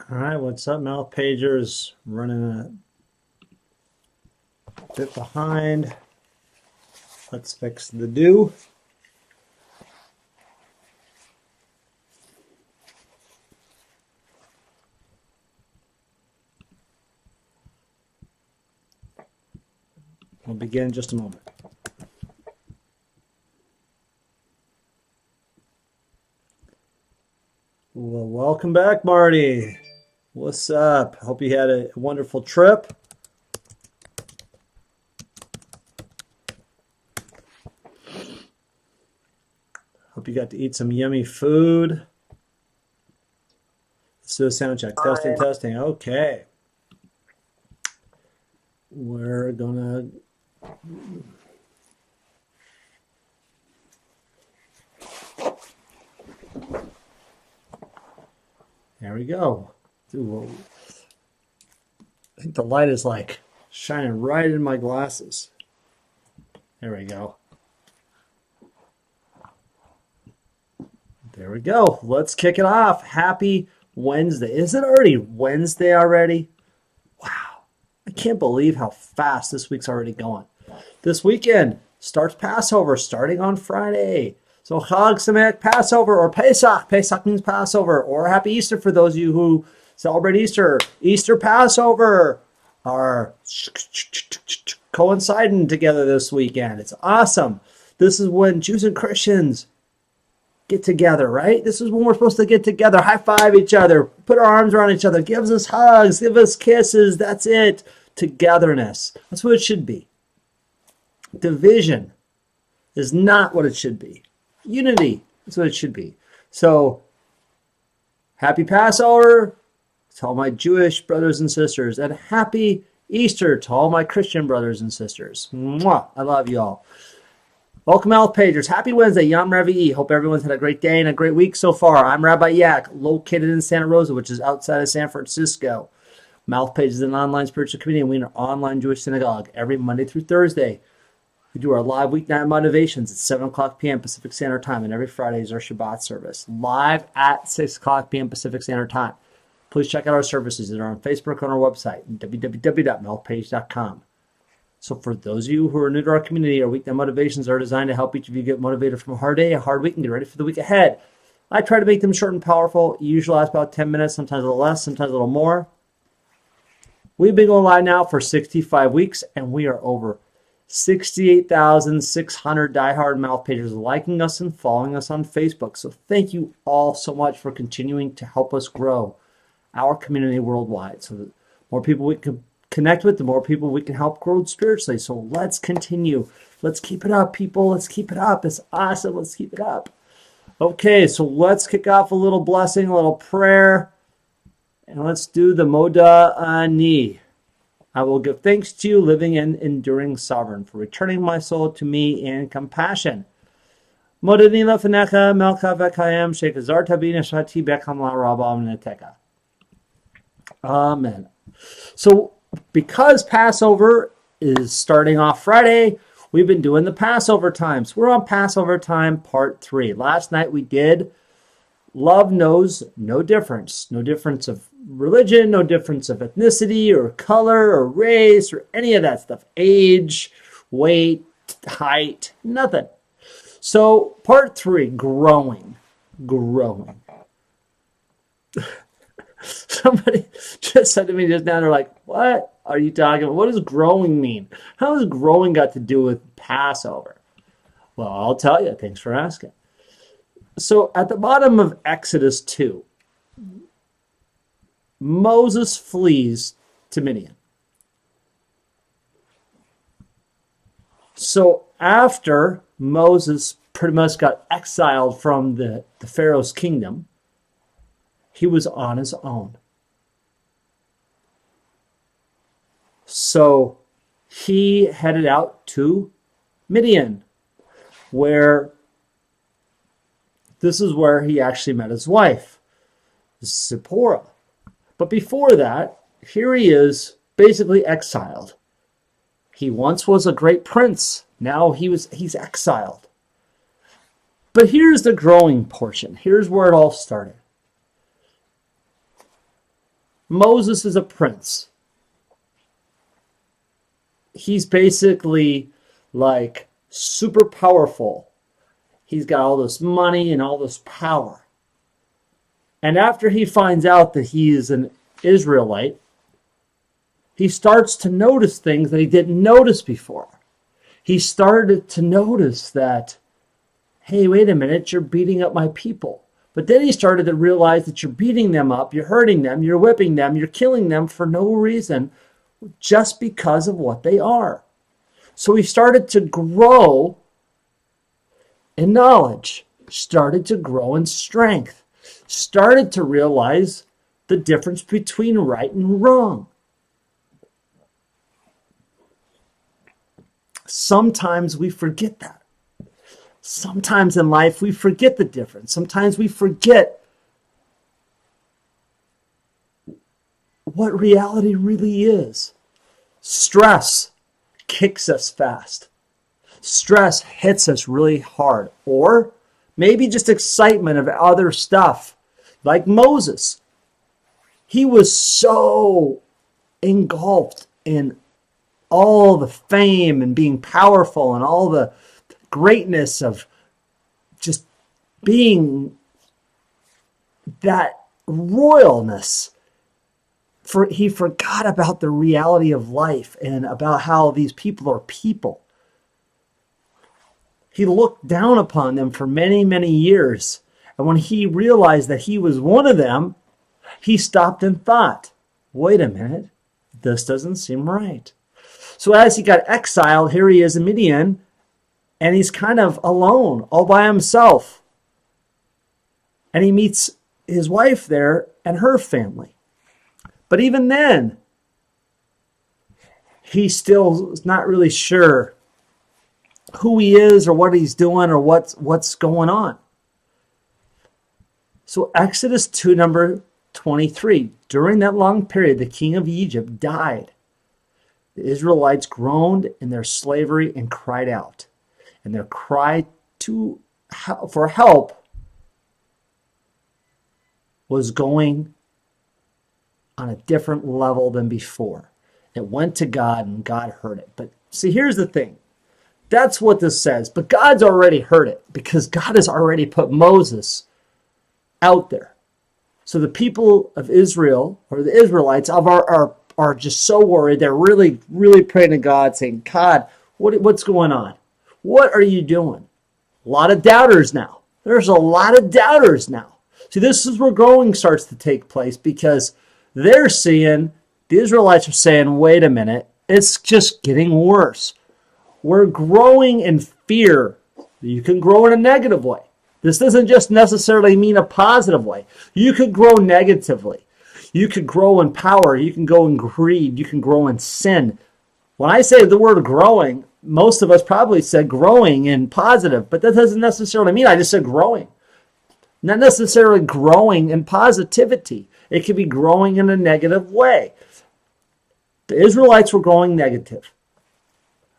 All right, what's up, Mouth Pagers? Running a bit behind. Let's fix the do. We'll begin in just a moment. Well, welcome back, Marty. What's up? Hope you had a wonderful trip. Hope you got to eat some yummy food. Let's do a sound check. Testing, testing. Okay. We're gonna there we go. Ooh, I think the light is like shining right in my glasses. There we go. There we go. Let's kick it off. Happy Wednesday. Is it already Wednesday already? Wow. I can't believe how fast this week's already going. This weekend starts Passover starting on Friday. So Chag Sameach Passover or Pesach. Pesach means Passover. Or Happy Easter for those of you who celebrate Easter. Easter Passover are coinciding together this weekend. It's awesome. This is when Jews and Christians get together, right? This is when we're supposed to get together, high five each other, put our arms around each other, give us hugs, give us kisses. That's it. Togetherness. That's what it should be. Division is not what it should be. Unity is what it should be. So, happy Passover to all my Jewish brothers and sisters, and happy Easter to all my Christian brothers and sisters. Mwah! I love you all. Welcome, Mouth Pagers. Happy Wednesday, Yom Revi'i. Hope everyone's had a great day and a great week so far. I'm Rabbi Yak, located in Santa Rosa, which is outside of San Francisco. Mouth Page is an online spiritual community, and we are an online Jewish synagogue every Monday through Thursday. We do our live weeknight motivations at 7 o'clock p.m. Pacific Standard Time, and every Friday is our Shabbat service, live at 6 o'clock p.m. Pacific Standard Time. Please check out our services that are on Facebook on our website, www.mouthpage.com. So for those of you who are new to our community, our weeknight motivations are designed to help each of you get motivated from a hard day, a hard week, and get ready for the week ahead. I try to make them short and powerful. Usually last about 10 minutes, sometimes a little less, sometimes a little more. We've been going live now for 65 weeks, and we are over 68,600 diehard Mouth Pagers liking us and following us on Facebook. So thank you all so much for continuing to help us grow our community worldwide so that more people we can connect with, the more people we can help grow spiritually. So let's continue. Let's keep it up, people. Let's keep it up. It's awesome. Let's keep it up. Okay, so let's kick off a little blessing, a little prayer, and let's do the Moda Ani. I will give thanks to you, living and enduring sovereign, for returning my soul to me in compassion. Moda Ani lefenecha melcha v'kayem shekazarta bi neshati bekam la'rabam neteka. Amen. So, because Passover is starting off Friday, we've been doing the Passover times. We're on Passover time part 3. Last night we did Love Knows No Difference. No difference of religion, no difference of ethnicity or color or race or any of that stuff. Age, weight, height, nothing. So part 3, growing. Somebody just said to me just now, they're like, what are you talking about? What does growing mean? How has growing got to do with Passover? Well, I'll tell you. Thanks for asking. So at the bottom of Exodus 2, Moses flees to Midian. So after Moses pretty much got exiled from the Pharaoh's kingdom, he was on his own. So he headed out to Midian, where this is where he actually met his wife, Zipporah. But before that, here he is basically exiled. He once was a great prince. Now he's exiled. But here's the growing portion. Here's where it all started. Moses is a prince. He's basically like super powerful. He's got all this money and all this power. And after he finds out that he is an Israelite, he starts to notice things that he didn't notice before. He started to notice that, hey, wait a minute, you're beating up my people. But then he started to realize that you're beating them up, you're hurting them, you're whipping them, you're killing them for no reason, just because of what they are. So he started to grow in knowledge, started to grow in strength, started to realize the difference between right and wrong. Sometimes we forget that. Sometimes in life we forget the difference. Sometimes we forget what reality really is. Stress kicks us fast. Stress hits us really hard. Or maybe just excitement of other stuff. Like Moses. He was so engulfed in all the fame and being powerful and all the greatness of just being that royalness. He forgot about the reality of life and about how these people are people. He looked down upon them for many, many years. And when he realized that he was one of them, he stopped and thought, wait a minute, this doesn't seem right. So as he got exiled, here he is in Midian, and he's kind of alone, all by himself. And he meets his wife there and her family. But even then, he still is not really sure who he is or what he's doing or what's going on. So Exodus 2, number 23. During that long period, the king of Egypt died. The Israelites groaned in their slavery and cried out. And their cry for help was going on a different level than before. It went to God and God heard it. But see, here's the thing. That's what this says. But God's already heard it because God has already put Moses out there. So the people of Israel, or the Israelites, are just so worried. They're really, really praying to God, saying, God, what's going on? What are you doing? A lot of doubters now. There's a lot of doubters now. See, this is where growing starts to take place because they're seeing, the Israelites are saying, wait a minute, it's just getting worse. We're growing in fear. You can grow in a negative way. This doesn't just necessarily mean a positive way. You could grow negatively. You could grow in power. You can go in greed. You can grow in sin. When I say the word growing, most of us probably said growing in positive, but that doesn't necessarily mean I just said growing. Not necessarily growing in positivity. It could be growing in a negative way. The Israelites were growing negative.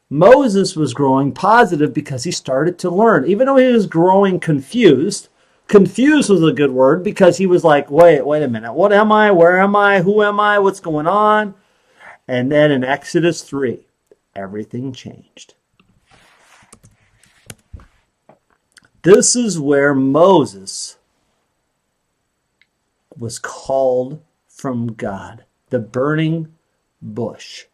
Moses was growing positive because he started to learn. Even though he was growing confused, confused was a good word because he was like, wait a minute. What am I? Where am I? Who am I? What's going on? And then in Exodus 3, everything changed. This is where Moses was called from God, the burning bush.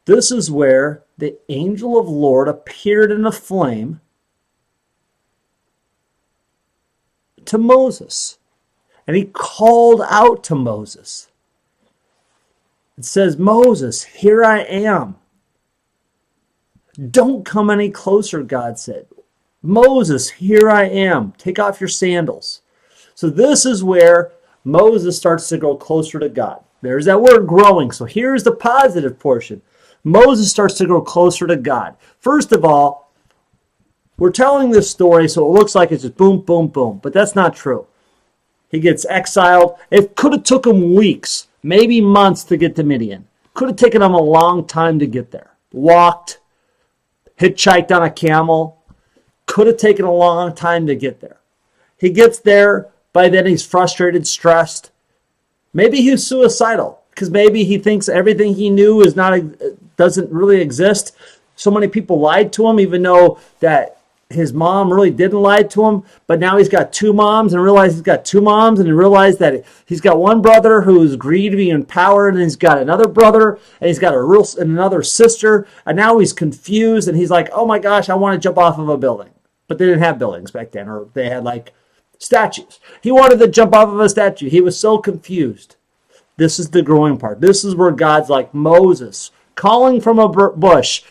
This is where the angel of the Lord appeared in a flame to Moses. And he called out to Moses. It says, Moses, here I am. Don't come any closer, God said. Moses, here I am. Take off your sandals. So this is where Moses starts to go closer to God. There's that word growing. So here's the positive portion. Moses starts to grow closer to God. First of all, we're telling this story so it looks like it's just boom, boom, boom. But that's not true. He gets exiled. It could have took him weeks, maybe months to get to Midian. Could have taken him a long time to get there. Walked, hitchhiked on a camel. Could have taken a long time to get there. He gets there. By then he's frustrated, stressed. Maybe he's suicidal because maybe he thinks everything he knew doesn't really exist. So many people lied to him, even though that his mom really didn't lie to him. But now he's got two moms and realized he's got two moms and he realized that he's got one brother who's greedy and empowered, and he's got another brother and he's got another sister. And now he's confused and he's like, oh my gosh, I want to jump off of a building. But they didn't have buildings back then, or they had like statues. He wanted to jump off of a statue. He was so confused. This is the growing part. This is where God's like Moses, calling from a bush.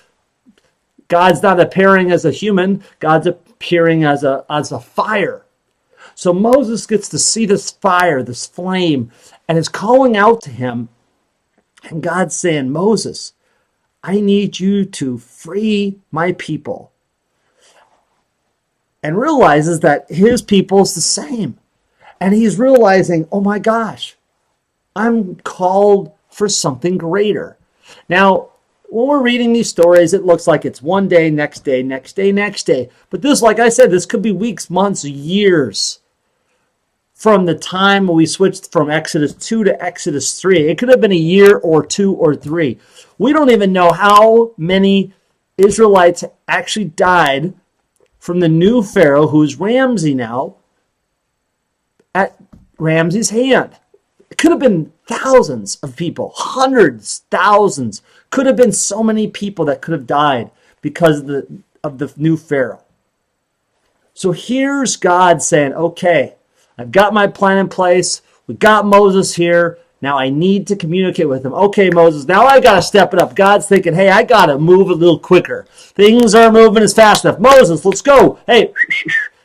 God's not appearing as a human. God's appearing as a fire. So Moses gets to see this fire, this flame, and is calling out to him. And God's saying, Moses, I need you to free my people. And realizes that his people is the same. And he's realizing, oh my gosh, I'm called for something greater. Now, when we're reading these stories, it looks like it's one day, next day, next day, next day. But this, like I said, this could be weeks, months, years from the time we switched from Exodus 2 to Exodus 3. It could have been a year or 2 or 3. We don't even know how many Israelites actually died from the new Pharaoh, who's Ramses now, at Ramses' hand. It could have been thousands of people, hundreds, thousands. Could have been so many people that could have died because of the new Pharaoh. So here's God saying, okay, I've got my plan in place. We got Moses here. Now I need to communicate with him. Okay, Moses, now I got to step it up. God's thinking, hey, I got to move a little quicker. Things are moving as fast enough. Moses, let's go. Hey,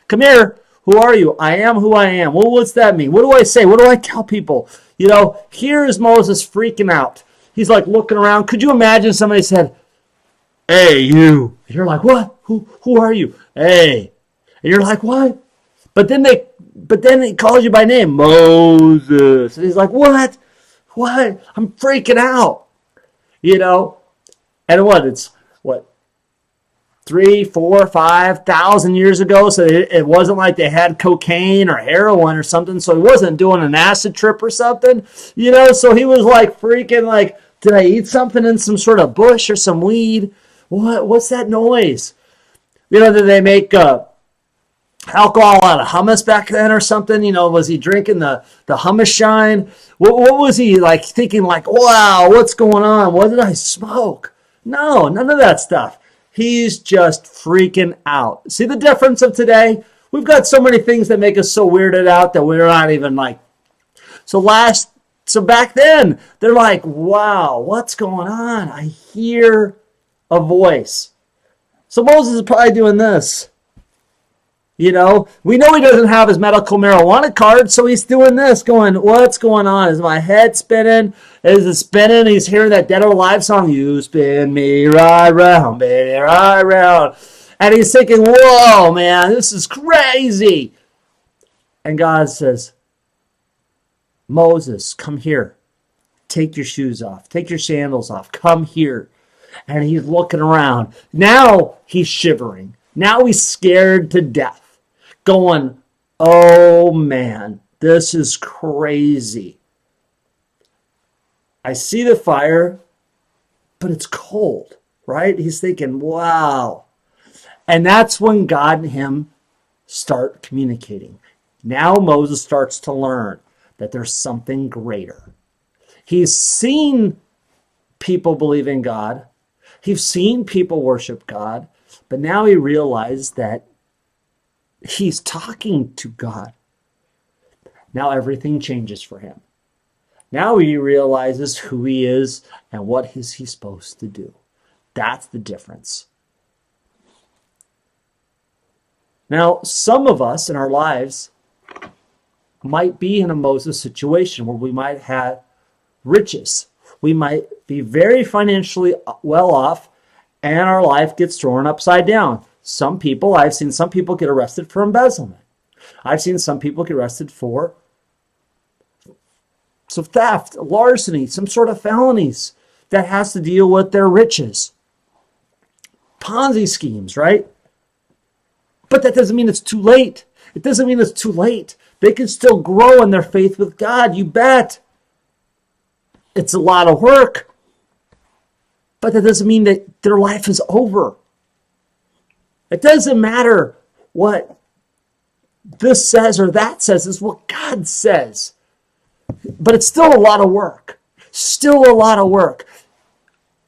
come here. Who are you? I am who I am. Well, what's that mean? What do I say? What do I tell people? You know, here is Moses freaking out. He's like looking around. Could you imagine somebody said, hey, you. And you're like, what? Who are you? Hey. And you're like, what? But then he calls you by name, Moses. And he's like, what? What? I'm freaking out. You know? And it's 3, 4, 5,000 years ago. So it wasn't like they had cocaine or heroin or something. So he wasn't doing an acid trip or something. You know, so he was like freaking like, did I eat something in some sort of bush or some weed? What's that noise? You know, did they make alcohol out of hummus back then or something? You know, was he drinking the hummus shine? What was he like thinking like, wow, what's going on? What did I smoke? No, none of that stuff. He's just freaking out. See the difference of today? We've got so many things that make us so weirded out that we're not even like. So back then, they're like, wow, what's going on? I hear a voice. So Moses is probably doing this. You know, we know he doesn't have his medical marijuana card, so he's doing this, going, what's going on? Is my head spinning? Is it spinning? He's hearing that Dead or Alive song, you spin me right round, baby, right round. And he's thinking, whoa, man, this is crazy. And God says, Moses, come here. Take your shoes off. Take your sandals off. Come here. And he's looking around. Now he's shivering. Now he's scared to death. Going, oh man, this is crazy. I see the fire, but it's cold, right? He's thinking, wow. And that's when God and him start communicating. Now Moses starts to learn that there's something greater. He's seen people believe in God. He's seen people worship God. But now he realizes that he's talking to God. Now everything changes for him. Now he realizes who he is and what is he supposed to do. That's the difference. Now, some of us in our lives might be in a Moses situation where we might have riches. We might be very financially well off and our life gets thrown upside down. I've seen some people get arrested for embezzlement. I've seen some people get arrested for theft, larceny, some sort of felonies that has to deal with their riches. Ponzi schemes, right? But that doesn't mean it's too late. It doesn't mean it's too late. They can still grow in their faith with God, you bet. It's a lot of work, but that doesn't mean that their life is over. It doesn't matter what this says or that says. It's what God says. But it's still a lot of work. Still a lot of work.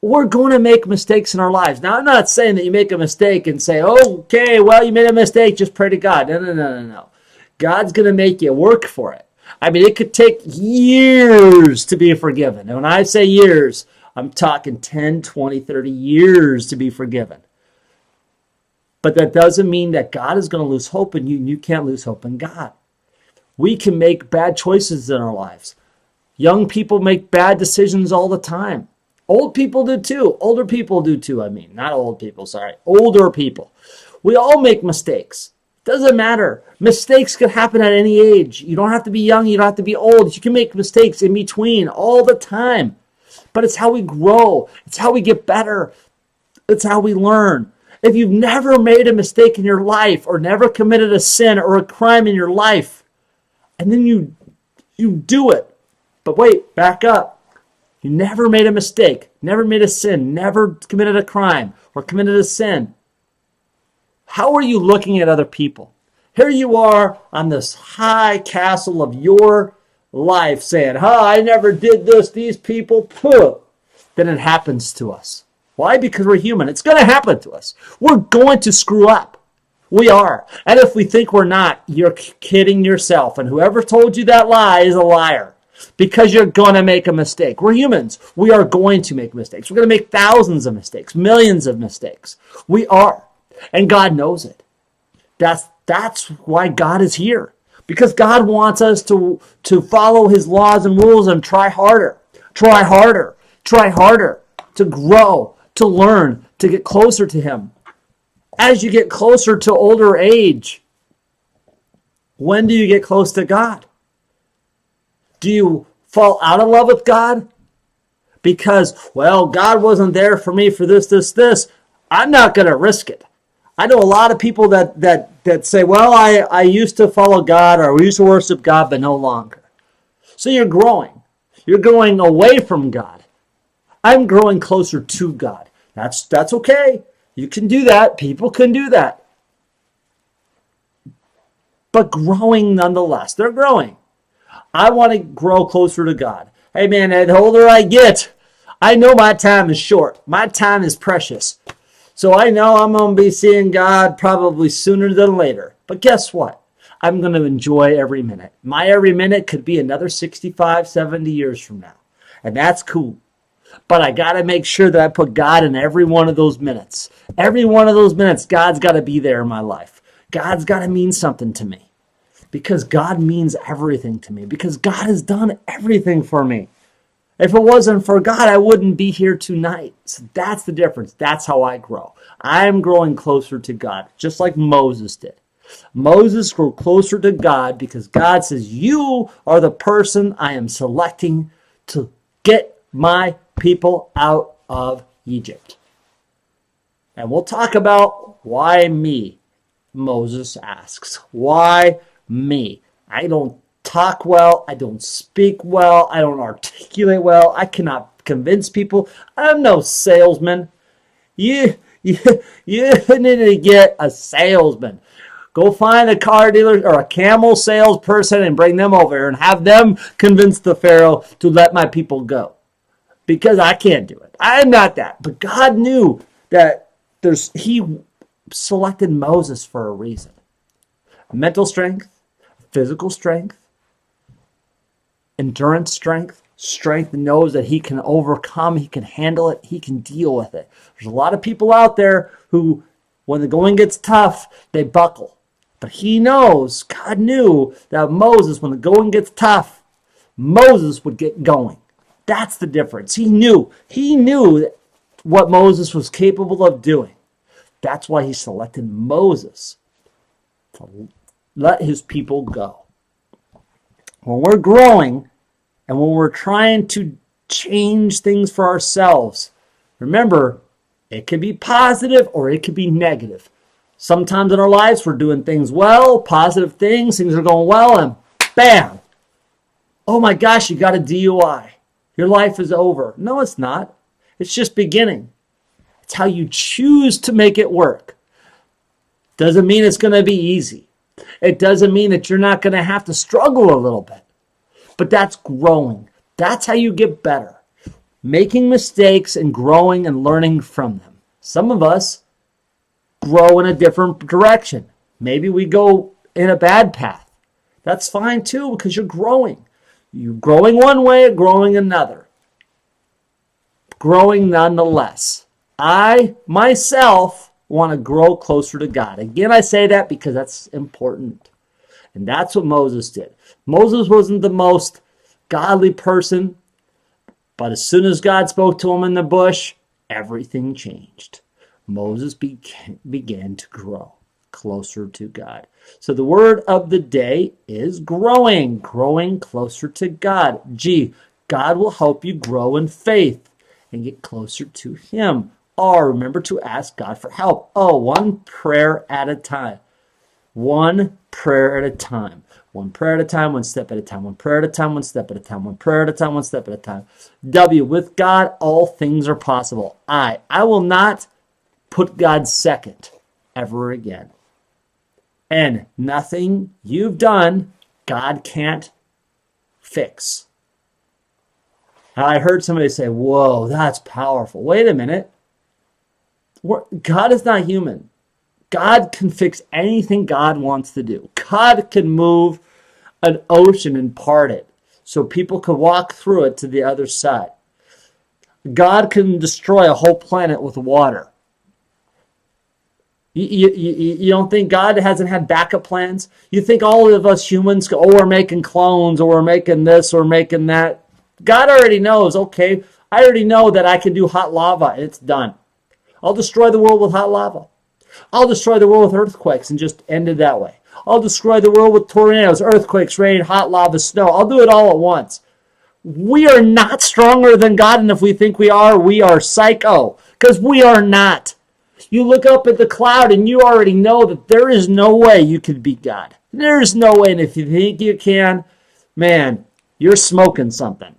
We're going to make mistakes in our lives. Now, I'm not saying that you make a mistake and say, okay, well, you made a mistake, just pray to God. No. God's going to make you work for it. I mean, it could take years to be forgiven. And when I say years, I'm talking 10, 20, 30 years to be forgiven. But that doesn't mean that God is going to lose hope in you, and you can't lose hope in God. We can make bad choices in our lives. Young people make bad decisions all the time. Old people do too. Older people do too, I mean. Not old people, sorry. Older people. We all make mistakes. Doesn't matter. Mistakes can happen at any age. You don't have to be young. You don't have to be old. You can make mistakes in between all the time. But it's how we grow. It's how we get better. It's how we learn. If you've never made a mistake in your life or never committed a sin or a crime in your life, and then you do it. But wait, back up. You never made a mistake, never made a sin, never committed a crime or committed a sin. How are you looking at other people? Here you are on this high castle of your life saying, I never did this, these people, pooh. Then it happens to us. Why? Because we're human. It's going to happen to us. We're going to screw up. We are. And if we think we're not, you're kidding yourself. And whoever told you that lie is a liar. Because you're going to make a mistake. We're humans. We are going to make mistakes. We're going to make thousands of mistakes, millions of mistakes. We are. And God knows it. That's why God is here. Because God wants us to follow his laws and rules and try harder. Try harder. Try harder. To grow. To learn. To get closer to him. As you get closer to older age, when do you get close to God? Do you fall out of love with God? Because, God wasn't there for me for this. I'm not going to risk it. I know a lot of people that say, I used to follow God or we used to worship God, but no longer. So you're growing. You're going away from God. I'm growing closer to God. That's okay. You can do that. People can do that. But growing nonetheless. They're growing. I want to grow closer to God. Hey man, the older I get, I know my time is short. My time is precious. So I know I'm going to be seeing God probably sooner than later. But guess what? I'm going to enjoy every minute. My every minute could be another 65, 70 years from now. And that's cool. But I got to make sure that I put God in every one of those minutes. Every one of those minutes, God's got to be there in my life. God's got to mean something to me. Because God means everything to me. Because God has done everything for me. If it wasn't for God, I wouldn't be here tonight. So that's the difference. That's how I grow. I'm growing closer to God, just like Moses did. Moses grew closer to God because God says, you are the person I am selecting to get my people out of Egypt. And we'll talk about why me, Moses asks. Why me? I don't talk well. I don't speak well. I don't articulate well. I cannot convince people. I'm no salesman. You need to get a salesman. Go find a car dealer or a camel salesperson and bring them over and have them convince the Pharaoh to let my people go. Because I can't do it. I'm not that. But God knew that he selected Moses for a reason. Mental strength, physical strength, endurance strength knows that he can overcome, he can handle it, he can deal with it. There's a lot of people out there who, when the going gets tough, they buckle. But he knows, God knew that Moses, when the going gets tough, Moses would get going. That's the difference. He knew what Moses was capable of doing. That's why he selected Moses to let his people go. When we're growing and when we're trying to change things for ourselves, remember, it can be positive or it can be negative. Sometimes in our lives we're doing things well, positive things are going well, and Bam! Oh my gosh, you got a DUI. Your life is over. No, it's not. It's just beginning. It's how you choose to make it work. Doesn't mean it's going to be easy. It doesn't mean that you're not going to have to struggle a little bit. But that's growing. That's how you get better. Making mistakes and growing and learning from them. Some of us grow in a different direction. Maybe we go in a bad path. That's fine too, because you're growing. You're growing one way, growing another. Growing nonetheless. I, myself, want to grow closer to God. Again, I say that because that's important. And that's what Moses did. Moses wasn't the most godly person, but as soon as God spoke to him in the bush, everything changed. Moses began to grow closer to God. So the word of the day is growing closer to God. G, God will help you grow in faith and get closer to Him. R, remember to ask God for help. O, one prayer at a time. One prayer at a time. One prayer at a time, one step at a time. One prayer at a time, one step at a time. One prayer at a time, one step at a time. W, with God, all things are possible. I will not put God second ever again. And nothing you've done, God can't fix. Now, I heard somebody say, whoa, that's powerful. Wait a minute. God is not human. God can fix anything God wants to do. God can move an ocean and part it so people could walk through it to the other side. God can destroy a whole planet with water. You don't think God hasn't had backup plans? You think all of us humans, we're making clones, or we're making this, or making that. God already knows, okay, I already know that I can do hot lava, and it's done. I'll destroy the world with hot lava. I'll destroy the world with earthquakes and just end it that way. I'll destroy the world with tornadoes, earthquakes, rain, hot lava, snow. I'll do it all at once. We are not stronger than God, and if we think we are psycho, because we are not. You look up at the cloud and you already know that there is no way you could beat God. There is no way, and if you think you can, man, you're smoking something,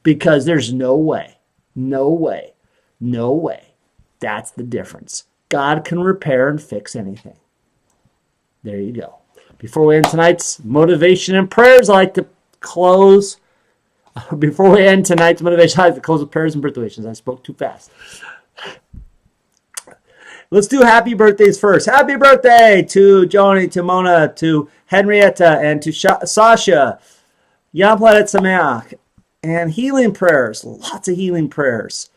because there's no way, no way, no way. That's the difference. God can repair and fix anything. There you go. Before we end tonight's motivation and prayers, I like to close. Before we end tonight's motivation, I like to close with prayers and birthdays. I spoke too fast. Let's do happy birthdays first. Happy birthday to Joni, to Mona, to Henrietta, and to Sasha. Yom Planet Sameach. And healing prayers. Lots of healing prayers.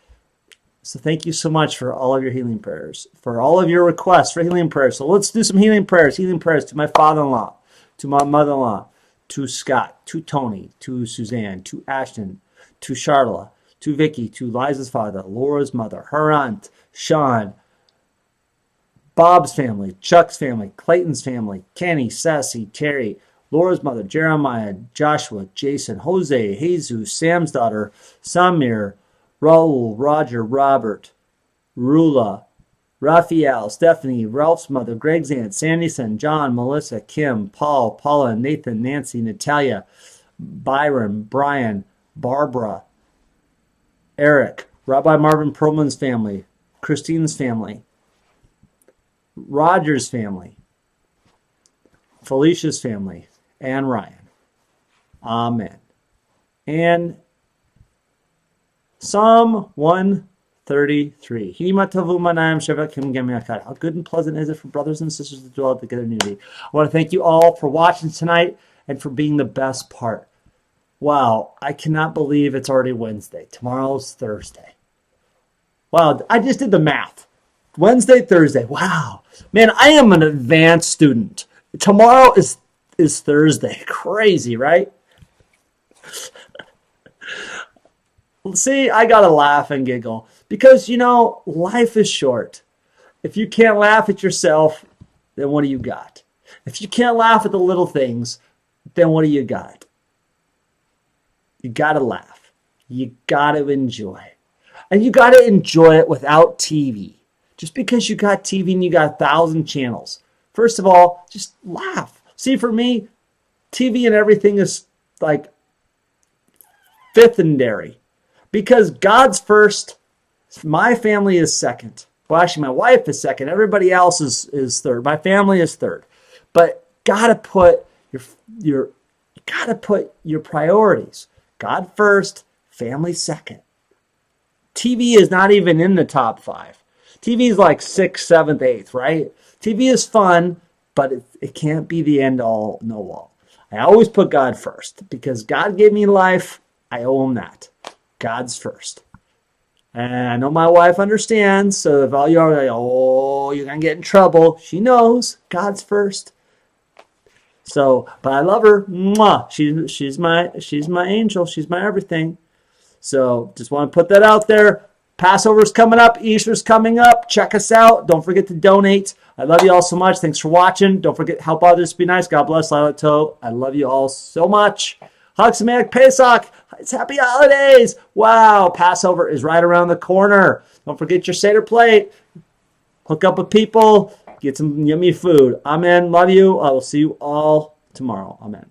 So thank you so much for all of your healing prayers, for all of your requests for healing prayers. So let's do some healing prayers. Healing prayers to my father-in-law, to my mother-in-law, to Scott, to Tony, to Suzanne, to Ashton, to Charlotte, to Vicky, to Liza's father, Laura's mother, her aunt, Sean, Bob's family, Chuck's family, Clayton's family, Kenny, Sassy, Terry, Laura's mother, Jeremiah, Joshua, Jason, Jose, Jesus, Sam's daughter, Samir, Raul, Roger, Robert, Rula, Raphael, Stephanie, Ralph's mother, Greg's aunt, Sandy's son, John, Melissa, Kim, Paul, Paula, Nathan, Nancy, Natalia, Byron, Brian, Barbara, Eric, Rabbi Marvin Perlman's family, Christine's family, Roger's family, Felicia's family, and Ryan. Amen. And Psalm 133. How good and pleasant is it for brothers and sisters to dwell together in unity. I want to thank you all for watching tonight and for being the best part. Wow, I cannot believe it's already Wednesday. Tomorrow's Thursday. Wow, I just did the math. Wednesday, Thursday. Wow. Man, I am an advanced student. Tomorrow is Thursday. Crazy, right? See, I got to laugh and giggle because, life is short. If you can't laugh at yourself, then what do you got? If you can't laugh at the little things, then what do you got? You got to laugh. You got to enjoy. And you got to enjoy it without TV. Just because you got TV and you got 1,000 channels. First of all, just laugh. See, for me, TV and everything is like fifthendary, because God's first, my family is second. Well, actually, my wife is second. Everybody else is third. My family is third. But gotta put your priorities. God first, family second. TV is not even in the top 5. TV is like 6th, 7th, 8th, right? TV is fun, but it can't be the end all, no all. I always put God first because God gave me life. I owe him that. God's first. And I know my wife understands, so if all you are like, oh, you're going to get in trouble, she knows God's first. So, but I love her. Mwah. She's my angel. She's my everything. So just want to put that out there. Passover's coming up. Easter's coming up. Check us out. Don't forget to donate. I love you all so much. Thanks for watching. Don't forget, help others. Be nice. God bless. Lilac Toe. I love you all so much. Chag Sameach Pesach. It's happy holidays. Wow. Passover is right around the corner. Don't forget your Seder plate. Hook up with people. Get some yummy food. Amen. Love you. I will see you all tomorrow. Amen.